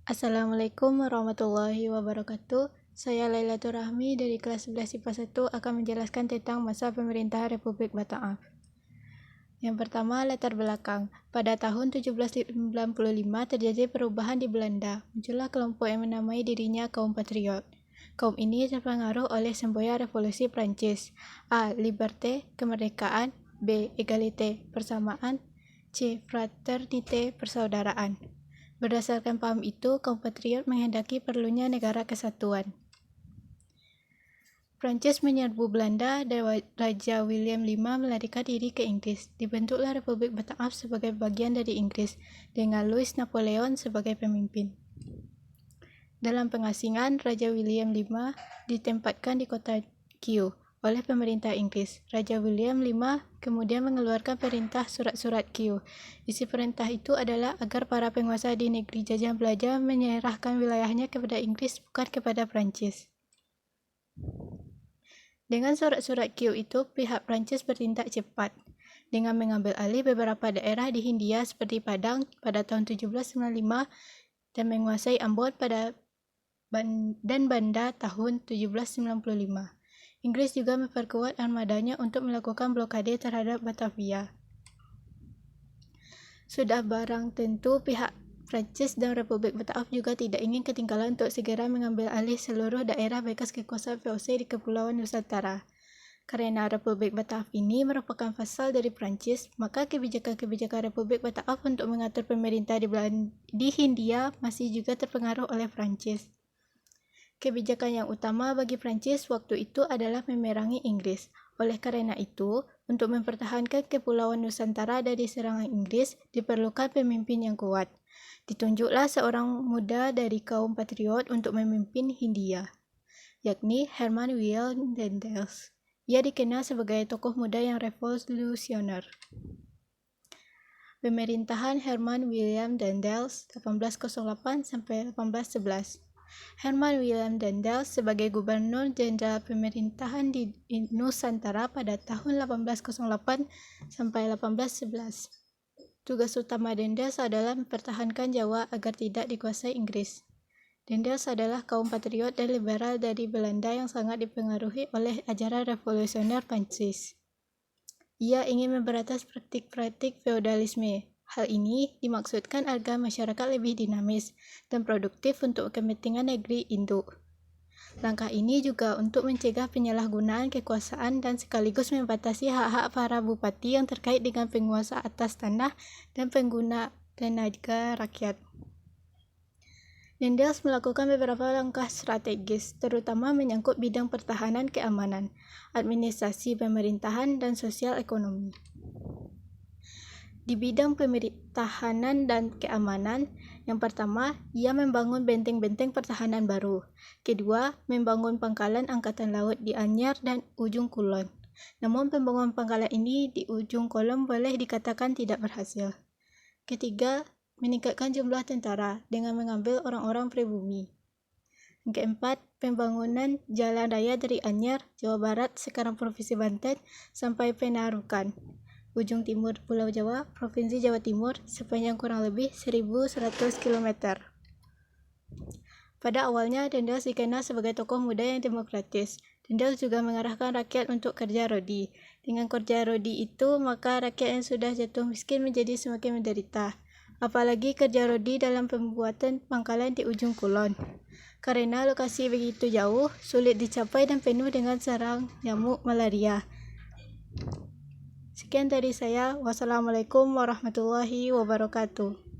Assalamualaikum warahmatullahi wabarakatuh. Saya Lailatul Rahmi dari kelas 11 IPA 1 akan menjelaskan tentang masa pemerintahan Republik Batak. Yang pertama, latar belakang. Pada tahun 1795 terjadi perubahan di Belanda. Muncullah kelompok yang menamai dirinya kaum patriot. Kaum ini terpengaruh oleh semboyan revolusi Prancis. A. Liberté, kemerdekaan. B. Égalité, persamaan. C. Fraternité, persaudaraan. Berdasarkan paham itu, kaum patriot menghendaki perlunya negara kesatuan. Prancis menyerbu Belanda dan Raja William V melarikan diri ke Inggris. Dibentuklah Republik Batak sebagai bagian dari Inggris, dengan Louis Napoleon sebagai pemimpin. Dalam pengasingan, Raja William V ditempatkan di kota Kew oleh pemerintah Inggris. Raja William V kemudian mengeluarkan perintah surat-surat Kew. Isi perintah itu adalah agar para penguasa di negeri jajah Belanda menyerahkan wilayahnya kepada Inggris, bukan kepada Prancis. Dengan surat-surat Kew itu, pihak Prancis bertindak cepat dengan mengambil alih beberapa daerah di Hindia seperti Padang pada tahun 1795 dan menguasai Ambon dan Banda tahun 1795. Inggris juga memperkuat armadanya untuk melakukan blokade terhadap Batavia. Sudah barang tentu pihak Prancis dan Republik Batak juga tidak ingin ketinggalan untuk segera mengambil alih seluruh daerah bekas kekuasaan VOC di Kepulauan Nusantara. Karena Republik Batak ini merupakan fasal dari Prancis, maka kebijakan-kebijakan Republik Batak untuk mengatur pemerintah di Hindia masih juga terpengaruh oleh Prancis. Kebijakan yang utama bagi Prancis waktu itu adalah memerangi Inggris. Oleh karena itu, untuk mempertahankan Kepulauan Nusantara dari serangan Inggris, diperlukan pemimpin yang kuat. Ditunjuklah seorang muda dari kaum patriot untuk memimpin Hindia, yakni Herman Willem Daendels. Ia dikenal sebagai tokoh muda yang revolusioner. Pemerintahan Herman Willem Daendels 1808 sampai 1811. Herman Willem Daendels sebagai Gubernur Jenderal Pemerintahan di Nusantara pada tahun 1808 sampai 1811. Tugas utama Daendels adalah mempertahankan Jawa agar tidak dikuasai Inggris. Daendels adalah kaum patriot dan liberal dari Belanda yang sangat dipengaruhi oleh ajaran revolusioner Prancis. Ia ingin memberantas praktik-praktik feodalisme. Hal ini dimaksudkan agar masyarakat lebih dinamis dan produktif untuk kepentingan negeri induk. Langkah ini juga untuk mencegah penyalahgunaan kekuasaan dan sekaligus membatasi hak-hak para bupati yang terkait dengan penguasa atas tanah dan pengguna tenaga rakyat. Daendels melakukan beberapa langkah strategis, terutama menyangkut bidang pertahanan keamanan, administrasi pemerintahan, dan sosial ekonomi. Di bidang pemerintahan dan keamanan, yang pertama, ia membangun benteng-benteng pertahanan baru. Kedua, membangun pangkalan angkatan laut di Anyar dan Ujung Kulon. Namun pembangunan pangkalan ini di Ujung Kulon boleh dikatakan tidak berhasil. Ketiga, meningkatkan jumlah tentara dengan mengambil orang-orang pribumi. Keempat, pembangunan jalan raya dari Anyar, Jawa Barat, sekarang Provinsi Banten, sampai Penarukan, ujung timur Pulau Jawa, Provinsi Jawa Timur, sepanjang kurang lebih 1.100 km. Pada awalnya, Daendels dikenal sebagai tokoh muda yang demokratis. Daendels juga mengarahkan rakyat untuk kerja rodi. Dengan kerja rodi itu, maka rakyat yang sudah jatuh miskin menjadi semakin menderita. Apalagi kerja rodi dalam pembuatan pangkalan di Ujung Kulon. Karena lokasi begitu jauh, sulit dicapai dan penuh dengan sarang nyamuk malaria. Sekian dari saya. Wassalamualaikum warahmatullahi wabarakatuh.